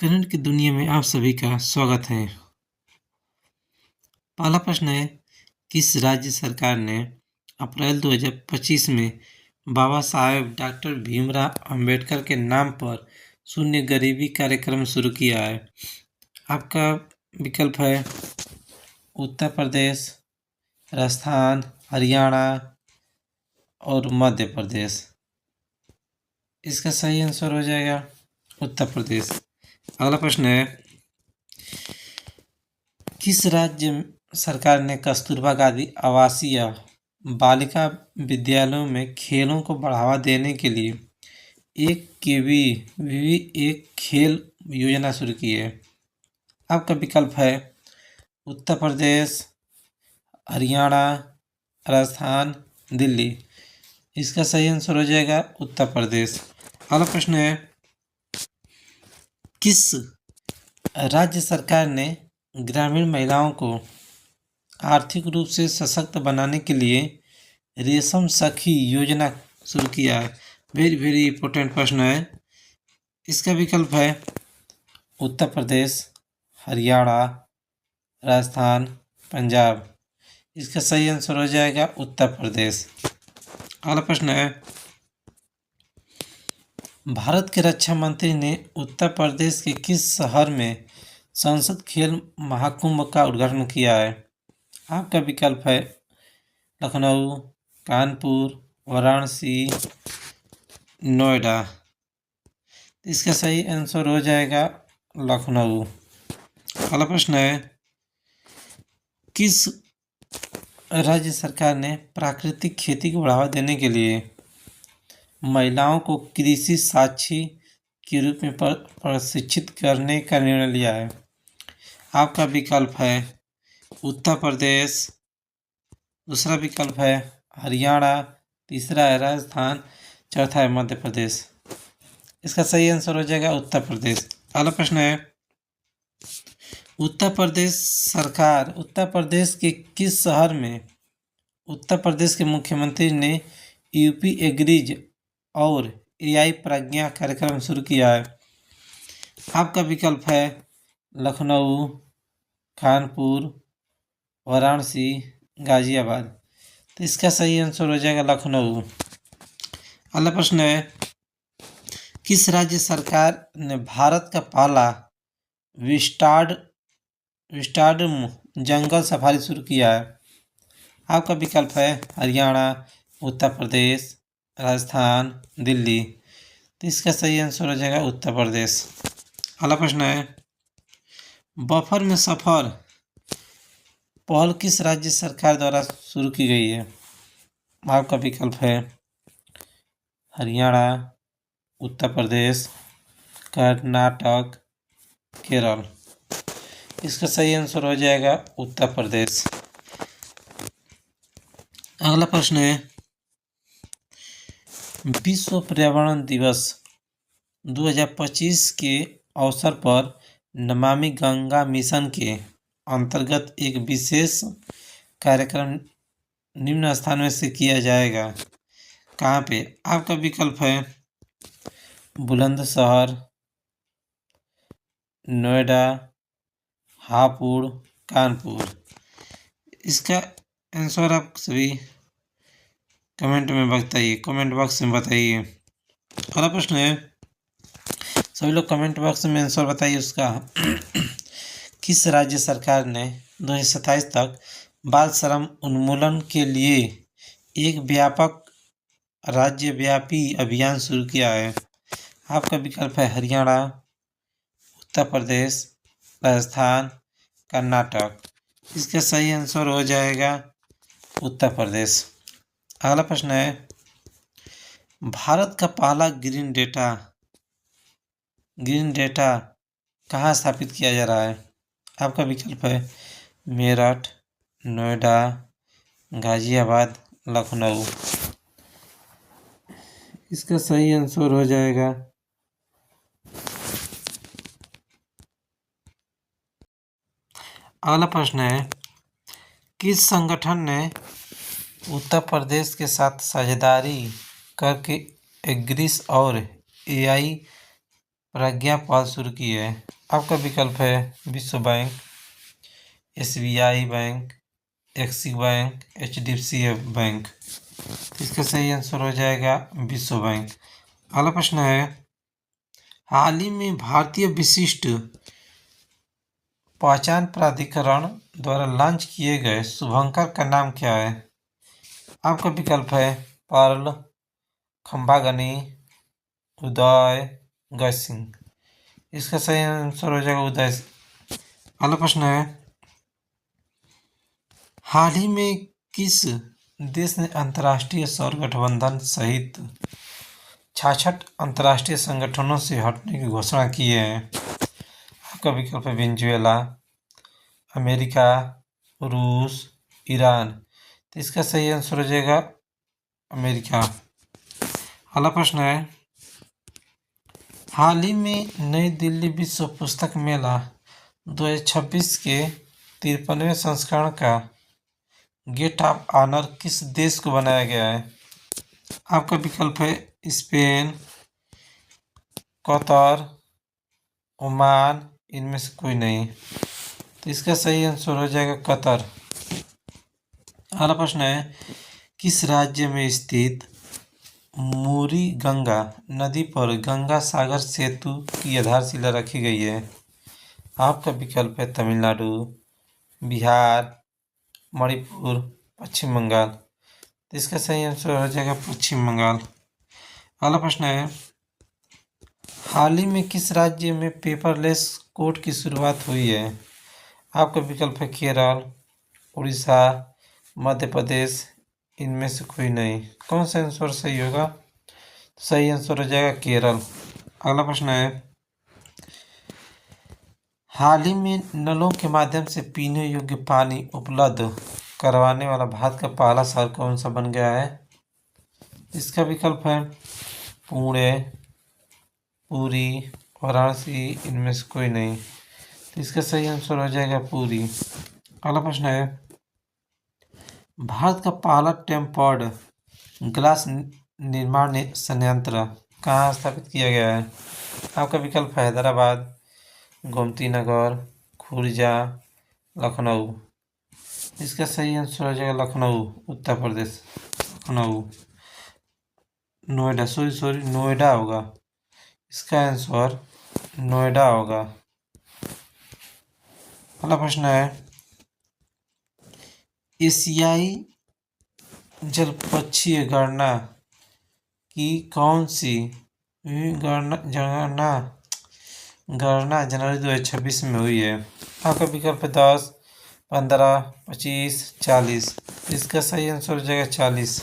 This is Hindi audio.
करंट की दुनिया में आप सभी का स्वागत है। पहला प्रश्न है, किस राज्य सरकार ने अप्रैल 2025 में बाबा साहेब डॉक्टर भीमराव अंबेडकर के नाम पर शून्य गरीबी कार्यक्रम शुरू किया है? आपका विकल्प है उत्तर प्रदेश, राजस्थान, हरियाणा और मध्य प्रदेश। इसका सही आंसर हो जाएगा उत्तर प्रदेश। अगला प्रश्न है, किस राज्य सरकार ने कस्तूरबा गांधी आवासीय बालिका विद्यालयों में खेलों को बढ़ावा देने के लिए एक खेल योजना शुरू की है? आपका विकल्प है उत्तर प्रदेश, हरियाणा, राजस्थान, दिल्ली। इसका सही आंसर हो जाएगा उत्तर प्रदेश। अगला प्रश्न है, किस राज्य सरकार ने ग्रामीण महिलाओं को आर्थिक रूप से सशक्त बनाने के लिए रेशम सखी योजना शुरू किया है? वेरी इंपॉर्टेंट प्रश्न है। इसका विकल्प है उत्तर प्रदेश, हरियाणा, राजस्थान, पंजाब। इसका सही आंसर हो जाएगा उत्तर प्रदेश। अगला प्रश्न है, भारत के रक्षा मंत्री ने उत्तर प्रदेश के किस शहर में संसद खेल महाकुंभ का उद्घाटन किया है? आपका विकल्प है लखनऊ, कानपुर, वाराणसी, नोएडा। इसका सही आंसर हो जाएगा लखनऊ। अगला प्रश्न है, किस राज्य सरकार ने प्राकृतिक खेती को बढ़ावा देने के लिए महिलाओं को कृषि साक्षी के रूप में प्रशिक्षित करने का निर्णय लिया है? आपका विकल्प है उत्तर प्रदेश, दूसरा विकल्प है हरियाणा, तीसरा है राजस्थान, चौथा है मध्य प्रदेश। इसका सही आंसर हो जाएगा उत्तर प्रदेश। अगला प्रश्न है, उत्तर प्रदेश सरकार उत्तर प्रदेश के किस शहर में उत्तर प्रदेश के मुख्यमंत्री ने यूपी एग्रीज और एआई प्रज्ञा कार्यक्रम शुरू किया है? आपका विकल्प है लखनऊ, कानपुर, वाराणसी, गाजियाबाद। तो इसका सही आंसर हो जाएगा लखनऊ। अगला प्रश्न है, किस राज्य सरकार ने भारत का पहला विस्टार्ड जंगल सफारी शुरू किया है? आपका विकल्प है हरियाणा, उत्तर प्रदेश, राजस्थान, दिल्ली। तो इसका सही आंसर हो जाएगा उत्तर प्रदेश। अगला प्रश्न है, बफर में सफर पहल किस राज्य सरकार द्वारा शुरू की गई है? आपका विकल्प है हरियाणा, उत्तर प्रदेश, कर्नाटक, केरल। इसका सही आंसर हो जाएगा उत्तर प्रदेश। अगला प्रश्न है, विश्व पर्यावरण दिवस 2025 के अवसर पर नमामि गंगा मिशन के अंतर्गत एक विशेष कार्यक्रम निम्न स्थान में से किया जाएगा। कहाँ पे? आपका विकल्प है बुलंदशहर, नोएडा, हापुड़, कानपुर। इसका आंसर आप सभी कमेंट बॉक्स में बताइए। अगला प्रश्न है, सभी लोग कमेंट बॉक्स में आंसर बताइए उसका। किस राज्य सरकार ने 2027 तक बाल श्रम उन्मूलन के लिए एक व्यापक राज्यव्यापी अभियान शुरू किया है? आपका विकल्प है हरियाणा, उत्तर प्रदेश, राजस्थान, कर्नाटक। इसका सही आंसर हो जाएगा उत्तर प्रदेश। अगला प्रश्न है, भारत का पहला ग्रीन डेटा कहाँ स्थापित किया जा रहा है? आपका विकल्प है मेरठ, नोएडा, गाजियाबाद, लखनऊ। इसका सही आंसर हो जाएगा अगला प्रश्न है, किस संगठन ने उत्तर प्रदेश के साथ साझेदारी करके एग्रीस और एआई प्रज्ञा पहल शुरू की है? आपका विकल्प है विश्व bank, SBI bank, axis bank, HDFC bank. तो इसका सही आंसर हो जाएगा विश्व बैंक। अगला प्रश्न है, हाल ही में भारतीय विशिष्ट पहचान प्राधिकरण द्वारा लॉन्च किए गए शुभंकर का नाम क्या है? आपका विकल्प है पर्ल, खंबागनी, उदय, गसिंग। इसका सही आंसर हो जाएगा उदय। अगला प्रश्न है, हाल ही में किस देश ने अंतर्राष्ट्रीय सौर गठबंधन सहित 66 अंतर्राष्ट्रीय संगठनों से हटने की घोषणा की है? आपका विकल्प है वेनेजुएला, अमेरिका, रूस, ईरान। तो इसका सही आंसर हो जाएगा अमेरिका। अगला प्रश्न है, हाल ही में नई दिल्ली विश्व पुस्तक मेला 2026 के 53वें संस्करण का गेट ऑफ ऑनर किस देश को बनाया गया है? आपका विकल्प है स्पेन, कतर, ओमान, इनमें से कोई नहीं। तो इसका सही आंसर हो जाएगा कतर। अगला प्रश्न है, किस राज्य में स्थित मुरी गंगा नदी पर गंगा सागर सेतु की आधारशिला रखी गई है? आपका विकल्प है तमिलनाडु, बिहार, मणिपुर, पश्चिम बंगाल। तो इसका सही आंसर हो जाएगा पश्चिम बंगाल। अगला प्रश्न है, हाल ही में किस राज्य में पेपरलेस कोर्ट की शुरुआत हुई है? आपका विकल्प है केरल, उड़ीसा, मध्य प्रदेश, इनमें से कोई नहीं। कौन सा आंसर सही होगा? सही आंसर हो जाएगा केरल। अगला प्रश्न है, हाल ही में नलों के माध्यम से पीने योग्य पानी उपलब्ध करवाने वाला भारत का पहला शहर कौन सा बन गया है? इसका विकल्प है पुणे, पुरी, वाराणसी, इनमें से कोई नहीं। तो इसका सही आंसर हो जाएगा पुरी। अगला प्रश्न है, भारत का पहला टेम्पर्ड ग्लास निर्माण संयंत्र कहाँ स्थापित किया गया है? आपका विकल्प है हैदराबाद, गोमती नगर, खुर्जा, लखनऊ। इसका सही आंसर हो जाएगा लखनऊ, उत्तर प्रदेश, लखनऊ। नोएडा, सॉरी नोएडा होगा। इसका आंसर नोएडा होगा। अगला प्रश्न है, एशियाई जलपक्षीय गणना की कौन सी गणना जनवरी 2026 में हुई है? आपका विकल्प है 10, 15, 25, 40। इसका सही आंसर हो जाएगा 40।